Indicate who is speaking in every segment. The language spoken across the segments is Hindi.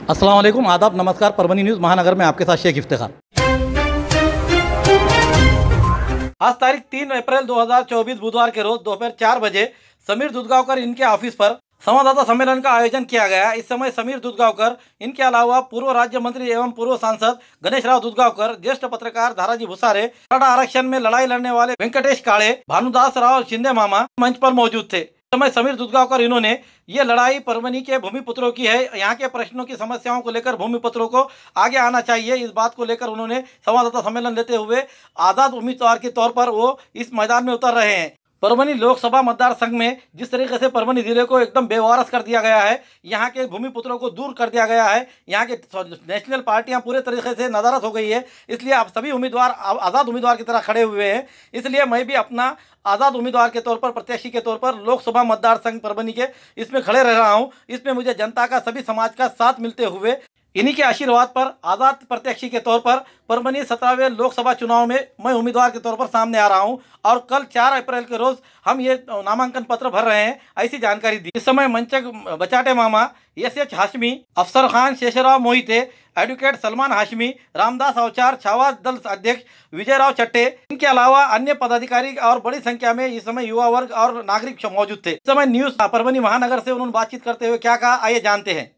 Speaker 1: अस्सलाम वालेकुम, आदाब, नमस्कार। परभणी न्यूज़ महानगर में आपके साथ शेख इफ्तिखार। आज तारीख 3 अप्रैल 2024 बुधवार के रोज दोपहर 4 बजे समीर दुधगावकर इनके ऑफिस पर संवाददाता सम्मेलन का आयोजन किया गया। इस समय समीर दुधगावकर, इनके अलावा पूर्व राज्य मंत्री एवं पूर्व सांसद गणेश राव दुधगावकर, ज्येष्ठ पत्रकार धाराजी भुसारे, मराठा आरक्षण में लड़ाई लड़ने वाले वेंकटेश काळे, भानुदास राव शिंदे मामा मंच पर मौजूद थे। समय समीर दुधगावकर इन्होंने ये लड़ाई परभणी के भूमिपुत्रों की है। यहाँ के प्रश्नों की समस्याओं को लेकर भूमिपुत्रों को आगे आना चाहिए, इस बात को लेकर उन्होंने संवाददाता सम्मेलन लेते हुए आज़ाद उम्मीदवार के तौर पर वो इस मैदान में उतर रहे हैं। परभणी लोकसभा मतदार संघ में जिस तरीके से परभणी जिले को एकदम बेवारस कर दिया गया है, यहाँ के भूमिपुत्रों को दूर कर दिया गया है, यहाँ के नेशनल पार्टियां पूरे तरीके से नदारद हो गई है। इसलिए आप सभी उम्मीदवार आज़ाद उम्मीदवार की तरह खड़े हुए हैं। इसलिए मैं भी अपना आज़ाद उम्मीदवार के तौर पर, प्रत्याशी के तौर पर लोकसभा मतदार संघ परभणी के इसमें खड़े रह रहा हूँ। इसमें मुझे जनता का, सभी समाज का साथ मिलते हुए, इन्हीं के आशीर्वाद पर आज़ाद प्रत्याशी के तौर पर परभणी 17वें लोकसभा चुनाव में मैं उम्मीदवार के तौर पर सामने आ रहा हूं। और कल 4 अप्रैल के रोज हम ये नामांकन पत्र भर रहे हैं, ऐसी जानकारी दी। इस समय मंचक बचाटे मामा, एस.एच. हाशमी, अफसर खान, शेषराव मोहिते, एडवोकेट सलमान हाशमी, रामदास अवचार, छावा दल अध्यक्ष विजयराव चट्टे, इनके अलावा अन्य पदाधिकारी और बड़ी संख्या में इस समय युवा वर्ग और नागरिक मौजूद थे। इस समय न्यूज परभणी महानगर से उन्होंने बातचीत करते हुए क्या कहा, आइए जानते हैं।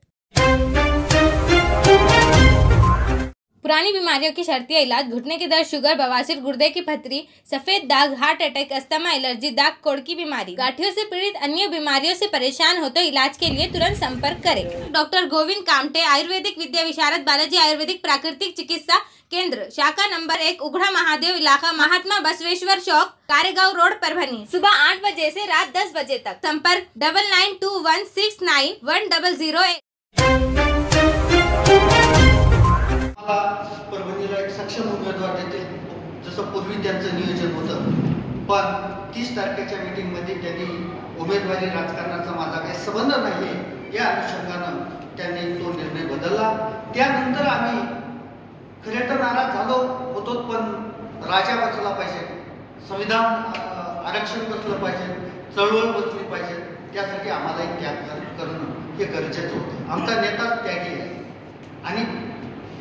Speaker 2: पुरानी बीमारियों की शर्तिया इलाज, घुटने के दर्द, शुगर, बवासीर, गुर्दे की पथरी, सफेद दाग, हार्ट अटैक, अस्थमा, एलर्जी, दाग कोड़ की बीमारी, गांठियों से पीड़ित अन्य बीमारियों से परेशान हो तो इलाज के लिए तुरंत संपर्क करें। डॉक्टर गोविंद कामटे, आयुर्वेदिक विद्या विशारद, बालाजी आयुर्वेदिक प्राकृतिक चिकित्सा केंद्र, शाखा नंबर 1, उघड़ा महादेव इलाका, महात्मा बसवेश्वर चौक, कारेगांव रोड, परभणी। सुबह 8 बजे से रात 10 बजे तक। संपर्क 9921691008।
Speaker 3: परभणीला एक सक्षम उमेदवार देते, जसं पूर्वी त्यांचं नियोजन होतं, पण 30 तारखेच्या मीटिंगमध्ये त्यांनी उमेदवारी राजकारणाचा माझा काही संबंध नाही या अनुषंगानं त्यांनी तो निर्णय बदलला। त्यानंतर आम्ही खरे तर नाराज झालो होतो, पण राजा बसला पाहिजे, संविधान आरक्षण बसलं पाहिजे, चळवळ बसली पाहिजे, त्यासाठी आम्हाला एक त्याग करणं हे गरजेचं होतं। आमचा नेता त्यागी आहे आणि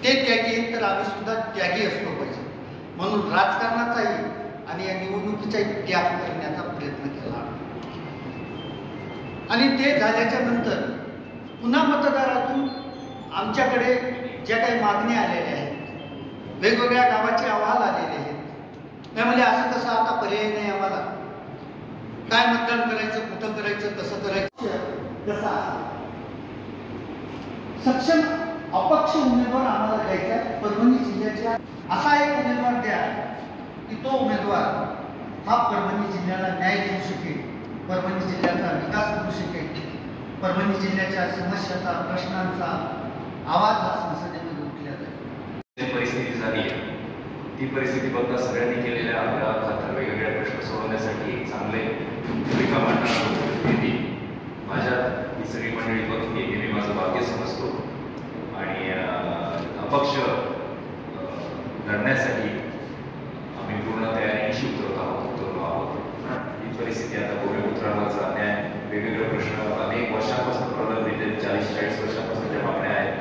Speaker 3: ते त्यागी आहेत तर आम्ही सुद्धा त्यागी असलो पाहिजे, म्हणून राजकारणाचाही आणि या निवडणुकीचाही त्याग करण्याचा प्रयत्न केला। आणि ते झाल्याच्या नंतर पुन्हा मतदारातून आमच्याकडे ज्या काही मागण्या आलेल्या आहेत, वेगवेगळ्या गावाचे अहवाल आलेले आहेत, त्यामुळे असं कसं आता पर्याय नाही आम्हाला, काय मतदान करायचं, कुठं करायचं, कसं करायचं, कसं सक्षम अपक्ष उमेदवार आम्हाला द्यायचा। परभणी जिल्ह्याच्या असा एक उमेदवार द्या की तो उमेदवार हा परभणी जिल्ह्याला न्याय देऊ शकेल, परभणी जिल्ह्याचा विकास करू शकेल, परभणी जिल्ह्याच्या समस्याचा, प्रश्नांचा आवाज हा संसदेमध्ये उठला जाईल।
Speaker 4: जी परिस्थिती झाली आहे ती परिस्थिती बघता सगळ्यांनी केलेल्या आपल्या खातर वेगवेगळे प्रश्न सोडवण्यासाठी चांगले भूमिका मांडणारा व्यक्ती माझ्या ही सगळी मंडळी बघून हे मी माझं भाग्य समजतो। आणि अपक्ष लढण्यासाठी आम्ही पूर्ण तयारीशी उतरलो आहोत। ही परिस्थिती आता भूमिपुत्रांवरचा अन्याय, वेगवेगळे प्रश्न अनेक वर्षांपासून प्रलंबित आहेत, 40-40 वर्षांपासून ज्या मागण्या आहेत,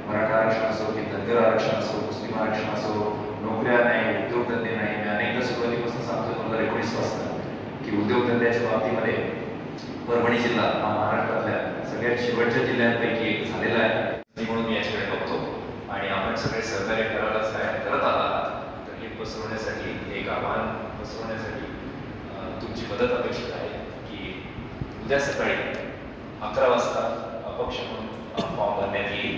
Speaker 4: मराठा आरक्षण असो की धनगर आरक्षण असो, मुस्लिम आरक्षण असो, नोकऱ्या नाही, उद्योगधंदे नाही। मी अनेकदा सुरुवातीपासून सांगतो 2019 पासून की उद्योगधंद्याच्या बाबतीमध्ये परभणी जिल्हा हा महाराष्ट्रातल्या सगळ्यात शेवटच्या जिल्ह्यांपैकी एक झालेला आहे, म्हणून मी याच्याकडे बघतो। आणि आपण सगळे सहकार्य करायलाच करत आहात, तर हे पसरवण्यासाठी, एक आव्हान पसरवण्यासाठी तुमची मदत अपेक्षित आहे की उद्या सकाळी 11 वाजता अपक्ष म्हणून फॉर्म भरण्यात येईल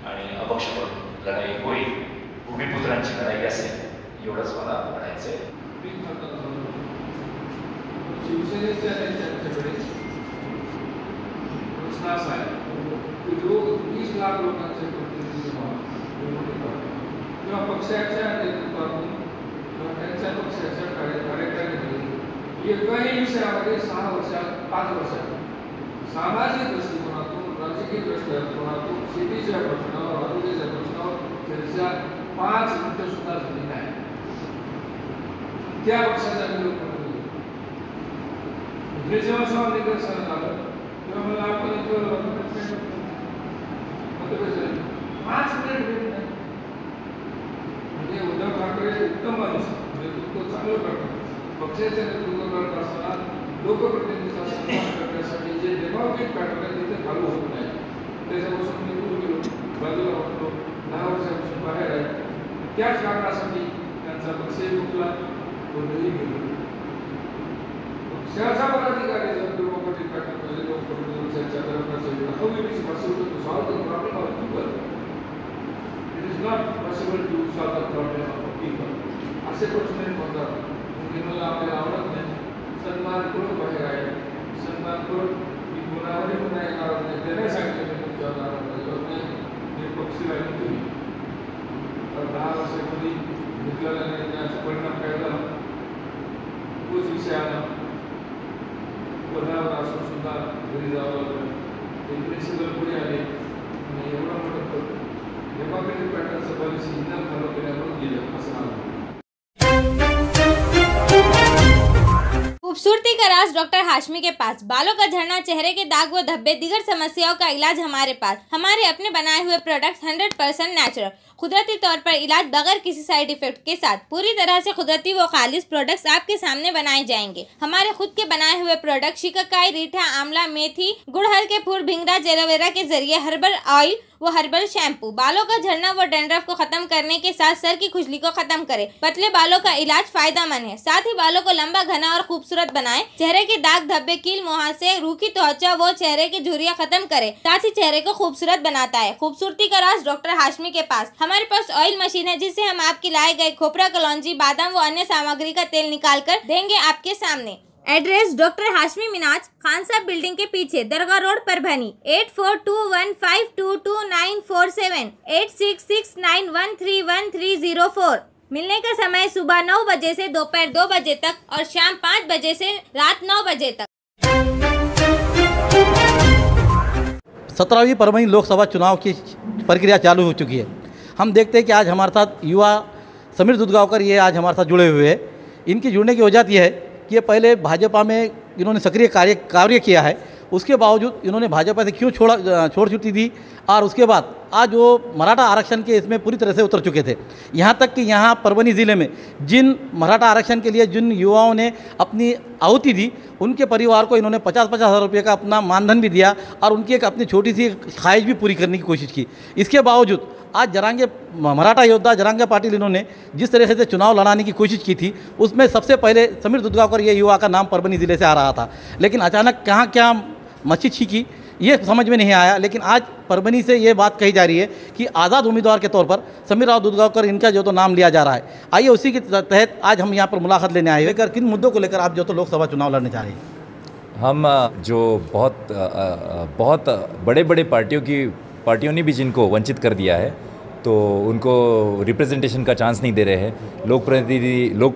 Speaker 4: आणि अपक्ष म्हणून लढाई होईल, भूमिपुत्रांची लढाई असेल, एवढंच मला म्हणायचं आहे।
Speaker 5: शिवसेनेच्या त्यांच्याकडे प्रश्न असा आहे की जो 30 लाख लोकांचे प्रतिनिधी किंवा पक्षाच्या नेतृत्वातून किंवा त्यांच्या पक्षाच्या कार्यकारिणीतून एकाही विषयामध्ये 6 वर्षात, 5 वर्षात सामाजिक दृष्टिकोनातून, राजकीय दृष्टिकोनातून, शेतीच्या प्रश्नावर, आरोग्याच्या प्रश्नावर चर्चा 5 मिनिटं सुद्धा झाली नाही। त्या पक्षाचा विरोध करतो। जेव्हा निदर्शनास आलं तेव्हा मला आपण मतभेद 5 मिनिट वेट नाही. म्हणजे उद्धव ठाकरे उत्तम माणूस, नेतृत्व चांगलं करतात. पक्षाचे नेतृत्व करत असताना लोकप्रतिनिधीचा सन्मान करण्यासाठी जे डेमोक्रेटिक पॅटर्न आहे तिथे चालू होत नाही. त्याच्यापासून मी दूर गेलो, बाजूला होतो, 10 वर्षापासून बाहेर आहे. त्याच कारणासाठी त्यांचा पक्षही मुकला, कोणतंही गेलो. पक्षाचा पदाधिकारी जर डेमोक्रेटिक पॅटर्नमध्ये लोकप्रतिनिधी चर्चा करत नसेल तर how it is possible to solve the problem of people? It is not possible to solve the problem of people. असे प्रश्न होतात. मला आपल्याला आवडत नाही. सन्मान करून बाहेर आहे, सन्मान करून मी कोणावरही पुन्हा येणार नाही. त्याने सांगितलं मी तुमच्या नाराज नाही, हे पक्षी राहिले तुम्ही. तर 10 वर्षापूर्वी घेतलेल्या निर्णयाचा परिणाम काय झाला? तोच विषय आला. पदावर असून सुद्धा घरी जावं लागलं. ते प्रिन्सिपल पुढे आले आणि एवढं मोठं डेमोक्रेटिक पॅटर्नचं पॉलिसी इंधन फॉलो केल्यामुळे गेलं असं मला.
Speaker 2: खूबसूरती का राज डॉक्टर हाशमी के पास। बालों का झड़ना, चेहरे के दाग व धब्बे, दीगर समस्याओं का इलाज हमारे पास। हमारे अपने बनाए हुए प्रोडक्ट्स 100% नेचुरल, कुदरती तौर पर इलाज बगैर किसी साइड इफेक्ट के साथ पूरी तरह से कुदरती व खालिश प्रोडक्ट्स आपके सामने बनाए जाएंगे। हमारे खुद के बनाए हुए प्रोडक्ट शिकाकाई, रीठा, आंवला, मेथी, गुड़हल के फूल, भिंगरा, एलोवेरा के जरिए हर्बल ऑयल वो हर्बल शैम्पू बालों का झड़ना व डैंड्रफ को खत्म करने के साथ सर की खुजली को खत्म करे। पतले बालों का इलाज फायदेमंद है, साथ ही बालों को लंबा, घना और खूबसूरत बनाए। चेहरे के दाग, धब्बे, कील, मुहासे, रूखी त्वचा वो चेहरे की झुर्रियां खत्म करे, साथ ही चेहरे को खूबसूरत बनाता है। खूबसूरती का राज डॉक्टर हाशमी के पास। हमारे पास ऑयल मशीन है जिससे हम आपकी लाए गए खोपरा, कलौंजी, बादाम व अन्य सामग्री का तेल निकाल कर देंगे आपके सामने। एड्रेस डॉक्टर हाशमी मिनाज, खान साहब बिल्डिंग के पीछे, दरगाह रोड, परभनी। 8421522947, 8669131304। मिलने का समय सुबह 9 बजे से दोपहर 2 बजे तक और शाम 5 बजे से रात 9 बजे तक।
Speaker 1: 17वीं परभनी लोकसभा चुनाव की प्रक्रिया चालू हो चुकी है। हम देखते हैं कि आज हमारे साथ युवा समीर दुधगावकर ये आज हमारे साथ जुड़े हुए हैं। इनकी जुड़ने की वजह यह है कि ये पहले भाजपा में इन्होंने सक्रिय कार्य किया है, उसके बावजूद इन्होंने भाजपा से क्यों छोड़ छुट्टी दी, और उसके बाद आज वो मराठा आरक्षण के इसमें पूरी तरह से उतर चुके थे। यहाँ तक कि यहाँ परभनी ज़िले में जिन मराठा आरक्षण के लिए जिन युवाओं ने अपनी आहुति दी, उनके परिवार को इन्होंने 50-50 हज़ार रुपये का अपना मानधन भी दिया और उनकी एक अपनी छोटी सी ख्वाहिश भी पूरी करने की कोशिश की। इसके बावजूद आज जरांगे मराठा योद्धा जरांगे पाटिल इन्होंने जिस तरह से चुनाव लड़ाने की कोशिश की थी, उसमें सबसे पहले समीर दुधगावकर ये युवा का नाम परभनी ज़िले से आ रहा था, लेकिन अचानक कहाँ क्या मच्छी छिकी ये समझ में नहीं आया। लेकिन आज परभनी से ये बात कही जा रही है कि आज़ाद उम्मीदवार के तौर पर समीर राव दुधगावकर इनका जो तो नाम लिया जा रहा है। आइए उसी के तहत आज हम यहाँ पर मुलाकात लेने आए लेकर किन मुद्दों को लेकर आप जो तो लोकसभा चुनाव लड़ने जा रहे हैं।
Speaker 4: हम जो बहुत बड़े बड़े पार्टियों ने भी जिनको वंचित कर दिया है, तो उनको रिप्रेजेंटेशन का चांस नहीं दे रहे हैं। लोक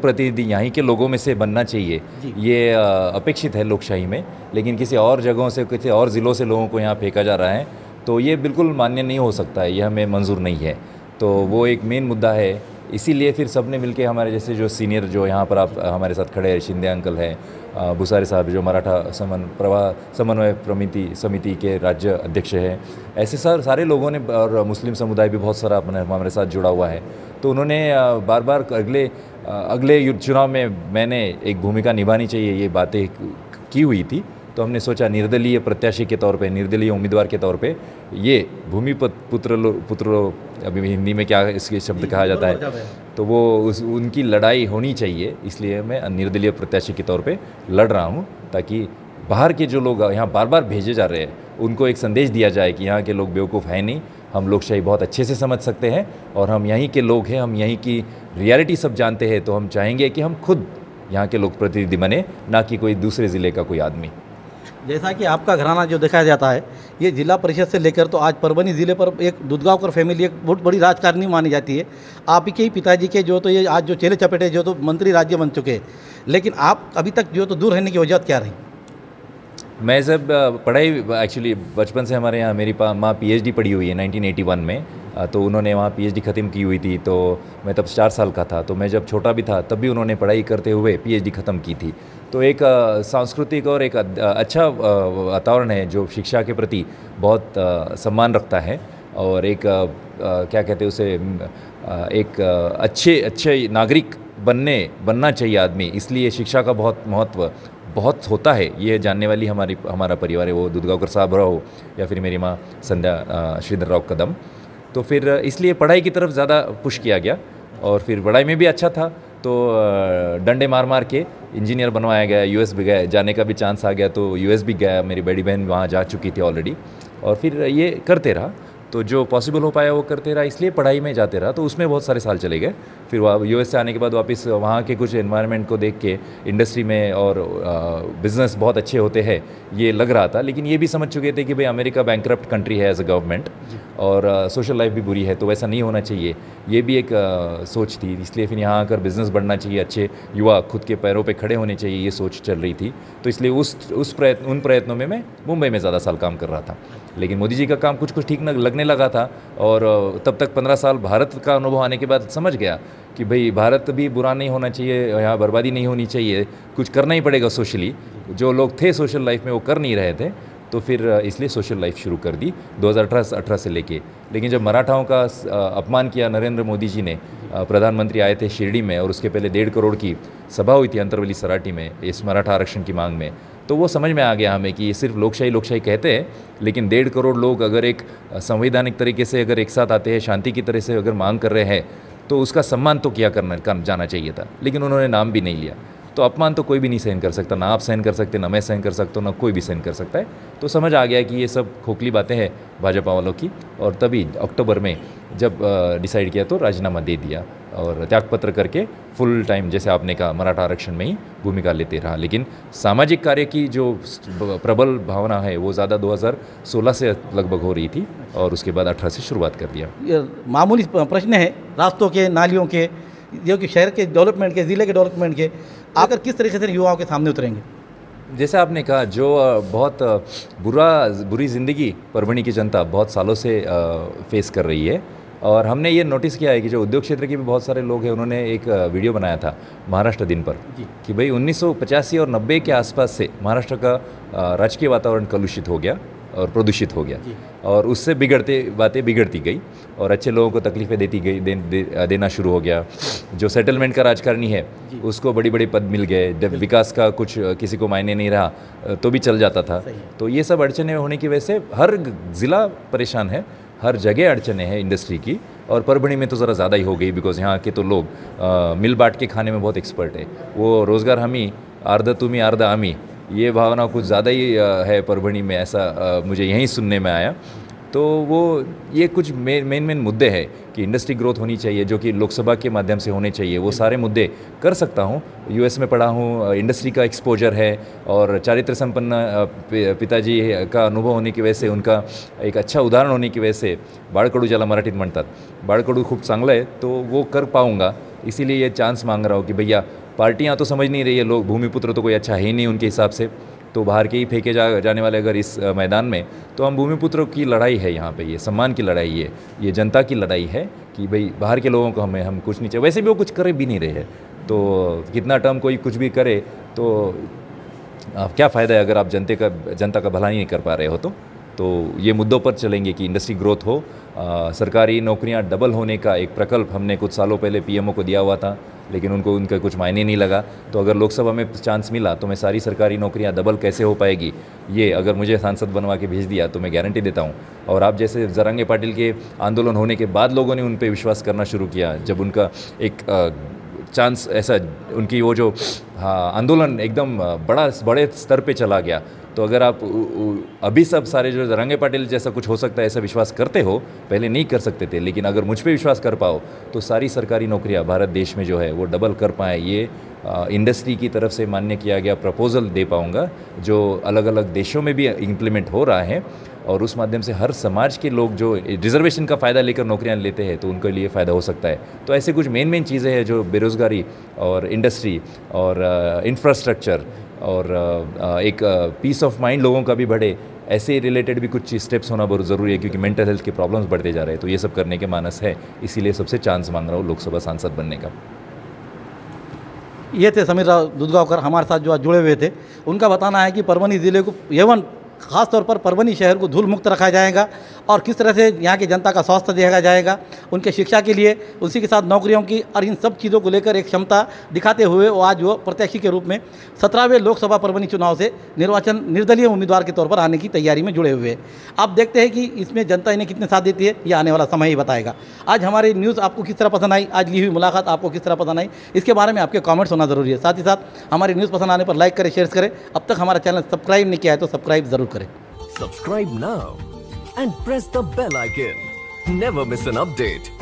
Speaker 4: प्रतिनिधि यहीं के लोगों में से बनना चाहिए, ये अपेक्षित है लोकशाही में, लेकिन किसी और जगहों से, किसी और ज़िलों से लोगों को यहाँ फेंका जा रहा है, तो ये बिल्कुल मान्य नहीं हो सकता है, ये हमें मंजूर नहीं है। तो वो एक मेन मुद्दा है। इसीलिए फिर सबने मिलके हमारे जैसे जो सीनियर जो यहाँ पर आप हमारे साथ खड़े हैं, शिंदे अंकल हैं, भुसारी साहब जो मराठा समन्वय समिति के राज्य अध्यक्ष हैं, ऐसे सारे लोगों ने, और मुस्लिम समुदाय भी बहुत सारा अपने हमारे साथ जुड़ा हुआ है। तो उन्होंने बार बार अगले चुनाव में मैंने एक भूमिका निभानी चाहिए ये बातें की हुई थी। तो हमने सोचा निर्दलीय प्रत्याशी के तौर पे, निर्दलीय उम्मीदवार के तौर पे, ये पुत्र अभी हिंदी में क्या इसके शब्द कहा जाता है, तो वो उनकी लड़ाई होनी चाहिए। इसलिए मैं निर्दलीय प्रत्याशी के तौर पे लड़ रहा हूँ, ताकि बाहर के जो लोग यहाँ बार बार भेजे जा रहे हैं उनको एक संदेश दिया जाए कि यहाँ के लोग बेवकूफ़ हैं नहीं, हम लोकशाही बहुत अच्छे से समझ सकते हैं और हम यहीं के लोग हैं, हम यहीं की रियलिटी सब जानते हैं। तो हम चाहेंगे कि हम खुद यहाँ के लोक प्रतिनिधि बने, ना कि कोई दूसरे ज़िले का कोई आदमी।
Speaker 1: जैसा कि आपका घराना जो देखा जाता है, ये जिला परिषद से लेकर तो आज परभनी ज़िले पर एक दुधगावकर फैमिली एक बहुत बड़ी राजकारणी मानी जाती है। आप ही के ही पिताजी के जो तो ये आज जो चेले चपेटे जो तो मंत्री राज्य बन चुके हैं, लेकिन आप अभी तक जो तो दूर रहने की वजह क्या रही?
Speaker 4: मैं जब पढ़ाई एक्चुअली बचपन से हमारे यहाँ मेरी माँ PhD पढ़ी हुई है 1981 में, तो उन्होंने वहाँ PhD ख़त्म की हुई थी। तो मैं तब 4 साल का था, तो मैं जब छोटा भी था तब भी उन्होंने पढ़ाई करते हुए PhD ख़त्म की थी। तो एक सांस्कृतिक और एक अच्छा वातावरण है जो शिक्षा के प्रति बहुत सम्मान रखता है।
Speaker 6: और एक क्या कहते हैं उसे एक अच्छे नागरिक बनना चाहिए आदमी, इसलिए शिक्षा का बहुत महत्व बहुत होता है, ये जानने वाली हमारा परिवार है, वो दूधगांवकर साहब हो या फिर मेरी माँ संध्या श्रीधर राव कदम। तो फिर इसलिए पढ़ाई की तरफ ज़्यादा पुश किया गया और फिर पढ़ाई में भी अच्छा था तो डंडे मार मार के इंजीनियर बनवाया गया। यूएस भी गया, जाने का भी चांस आ गया तो यूएस भी गया, मेरी बड़ी बहन वहाँ जा चुकी थी ऑलरेडी, और फिर ये करते रहा, तो जो पॉसिबल हो पाया वो करते रहा, इसलिए पढ़ाई में जाते रहा, तो उसमें बहुत सारे साल चले गए। फिर वहाँ यूएस से आने के बाद वापस वहाँ के कुछ एनवायरनमेंट को देख के इंडस्ट्री में और बिज़नेस बहुत अच्छे होते हैं ये लग रहा था, लेकिन ये भी समझ चुके थे कि भाई अमेरिका बैंकरप्ट कंट्री है एज अ गवर्नमेंट और सोशल लाइफ भी बुरी है, तो वैसा नहीं होना चाहिए, ये भी एक सोच थी। इसलिए फिर यहाँ आकर बिज़नेस बढ़ना चाहिए, अच्छे युवा खुद के पैरों पे खड़े होने चाहिए, ये सोच चल रही थी। तो इसलिए उन प्रयत्नों में मैं मुंबई में ज़्यादा साल काम कर रहा था, लेकिन मोदी जी का काम कुछ ठीक न लगने लगा था और तब तक 15 साल भारत का अनुभव आने के बाद समझ गया कि भाई भारत भी बुरा नहीं होना चाहिए, यहाँ बर्बादी नहीं होनी चाहिए, कुछ करना ही पड़ेगा सोशली। जो लोग थे सोशल लाइफ में वो कर नहीं रहे थे, तो फिर इसलिए सोशल लाइफ शुरू कर दी 2018 से लेके। लेकिन जब मराठाओं का अपमान किया नरेंद्र मोदी जी ने, प्रधानमंत्री आए थे शिरडी में और उसके पहले 1.5 करोड़ की सभा हुई थी अंतरवली सराठी में इस मराठा आरक्षण की मांग में, तो वो समझ में आ गया हमें कि ये सिर्फ लोकशाही कहते हैं, लेकिन 1.5 करोड़ लोग अगर एक संवैधानिक तरीके से अगर एक साथ आते हैं, शांति की तरह से अगर मांग कर रहे हैं, तो उसका सम्मान तो किया जाना चाहिए था, लेकिन उन्होंने नाम भी नहीं लिया। तो अपमान तो कोई भी नहीं सहन कर सकता, ना आप सहन कर सकते, ना मैं सहन कर सकता हूँ, ना कोई भी सहन कर सकता है। तो समझ आ गया कि ये सब खोखली बातें हैं भाजपा वालों की, और तभी अक्टूबर में जब डिसाइड किया तो राजीनामा दे दिया और त्यागपत्र करके फुल टाइम, जैसे आपने कहा, मराठा आरक्षण में ही भूमिका लेते रहा। लेकिन सामाजिक कार्य की जो प्रबल भावना है वो ज़्यादा 2016 से लगभग हो रही थी और उसके बाद 18 से शुरुआत कर दिया।
Speaker 1: ये मामूली प्रश्न है रास्तों के, नालियों के, जो कि शहर के डेवलपमेंट के, ज़िले के डेवलपमेंट के, आकर किस तरीके से युवाओं के सामने उतरेंगे?
Speaker 6: जैसे आपने कहा, जो बहुत बुरी ज़िंदगी परभणी की जनता बहुत सालों से फेस कर रही है, और हमने ये नोटिस किया है कि जो उद्योग क्षेत्र के भी बहुत सारे लोग हैं, उन्होंने एक वीडियो बनाया था महाराष्ट्र दिन पर कि भाई 1985 और 90 के आसपास से महाराष्ट्र का राजकीय वातावरण कलुषित हो गया और प्रदूषित हो गया, और उससे बातें बिगड़ती गई और अच्छे लोगों को तकलीफ़ें देना शुरू हो गया। जो सेटलमेंट का राजकारणी है उसको बड़ी बड़ी पद मिल गए, जब विकास का कुछ किसी को मायने नहीं रहा तो भी चल जाता था। तो ये सब अड़चने होने की वजह से हर ज़िला परेशान है, हर जगह अड़चने हैं इंडस्ट्री की, और परभणी में तो ज़रा ज़्यादा ही हो गई, बिकॉज यहाँ के तो लोग मिल बांट के खाने में बहुत एक्सपर्ट है। वो रोज़गार हमी, अर्ध तुम्ही अर्ध आमी, ये भावना कुछ ज़्यादा ही है परभणी में, ऐसा मुझे यहीं सुनने में आया। तो वो ये कुछ मेन मुद्दे हैं कि इंडस्ट्री ग्रोथ होनी चाहिए, जो कि लोकसभा के माध्यम से होने चाहिए, वो सारे मुद्दे कर सकता हूँ। यूएस में पढ़ा हूँ, इंडस्ट्री का एक्सपोजर है, और चारित्र संपन्न पिताजी का अनुभव होने की वजह से, उनका एक अच्छा उदाहरण होने की वजह से, बाळकडू ज्याला मराठीत म्हणतात, बाळकडू खूप चांगलं है, तो वो कर पाऊँगा। इसीलिए ये चांस मांग रहा हूँ कि भैया पार्टियाँ तो समझ नहीं रही है, लोग भूमिपुत्र तो कोई अच्छा है ही नहीं उनके हिसाब से, तो बाहर के ही फेंके जाने वाले अगर इस मैदान में, तो हम भूमिपुत्रों की लड़ाई है यहाँ पे, ये सम्मान की लड़ाई है, ये जनता की लड़ाई है कि भाई बाहर के लोगों को हम कुछ नहीं चाहिए। वैसे भी वो कुछ करे भी नहीं रहे हैं, तो कितना टर्म कोई कुछ भी करे तो क्या फ़ायदा है अगर आप जनता का भला नहीं कर पा रहे हो। तो ये मुद्दों पर चलेंगे कि इंडस्ट्री ग्रोथ हो, सरकारी नौकरियां डबल होने का एक प्रकल्प हमने कुछ सालों पहले पीएमओ को दिया हुआ था, लेकिन उनका कुछ मायने नहीं लगा। तो अगर लोकसभा में चांस मिला तो मैं सारी सरकारी नौकरियां डबल कैसे हो पाएगी, ये अगर मुझे सांसद बनवा के भेज दिया तो मैं गारंटी देता हूं। और आप जैसे जरांगे पाटिल के आंदोलन होने के बाद लोगों ने उन पर विश्वास करना शुरू किया, जब उनका एक चांस ऐसा, उनकी वो जो आंदोलन एकदम बड़े स्तर पे चला गया, तो अगर आप अभी सब सारे जो जरांगे पाटिल जैसा कुछ हो सकता है ऐसा विश्वास करते हो, पहले नहीं कर सकते थे, लेकिन अगर मुझ पे विश्वास कर पाओ तो सारी सरकारी नौकरियां भारत देश में जो है वो डबल कर पाए, ये इंडस्ट्री की तरफ से मान्य किया गया प्रपोजल दे पाऊँगा, जो अलग अलग देशों में भी इम्प्लीमेंट हो रहा है, और उस माध्यम से हर समाज के लोग जो रिजर्वेशन का फ़ायदा लेकर नौकरियां लेते हैं तो उनके लिए फ़ायदा हो सकता है। तो ऐसे कुछ मेन चीज़ें हैं जो बेरोज़गारी और इंडस्ट्री और इंफ्रास्ट्रक्चर और एक पीस ऑफ माइंड लोगों का भी बढ़े, ऐसे रिलेटेड भी कुछ स्टेप्स होना बहुत ज़रूरी है, क्योंकि मेंटल हेल्थ के प्रॉब्लम्स बढ़ते जा रहे हैं। तो ये सब करने के मानस है, इसीलिए सबसे चांस मांग रहा हूँ लोकसभा सांसद बनने का।
Speaker 1: ये थे समीर राव दूधगांवकर हमारे साथ जो आज जुड़े हुए थे। उनका बताना है कि परभणी ज़िले को A1 ख़ासतौर पर परभनी शहर को धूल मुक्त रखा जाएगा और किस तरह से यहाँ की जनता का स्वास्थ्य देखा जाएगा, उनके शिक्षा के लिए, उसी के साथ नौकरियों की और इन सब चीज़ों को लेकर एक क्षमता दिखाते हुए वो आज वो प्रत्याशी के रूप में 17वें लोकसभा परभनी चुनाव से निर्वाचन निर्दलीय उम्मीदवार के तौर पर आने की तैयारी में जुड़े हुए हैं। आप देखते हैं कि इसमें जनता इन्हें कितने साथ देती है, ये आने वाला समय ही बताएगा। आज हमारी न्यूज़ आपको किस तरह पसंद आई, आज ली हुई मुलाकात आपको किस तरह पसंद आई, इसके बारे में आपके कमेंट्स होना ज़रूरी है। साथ ही साथ हमारी न्यूज़ पसंद आने पर लाइक करें, शेयर करें। अब तक हमारा चैनल सब्सक्राइब नहीं किया है तो सब्सक्राइब ज़रूर करें।
Speaker 7: Subscribe now and press the bell icon. Never miss an update.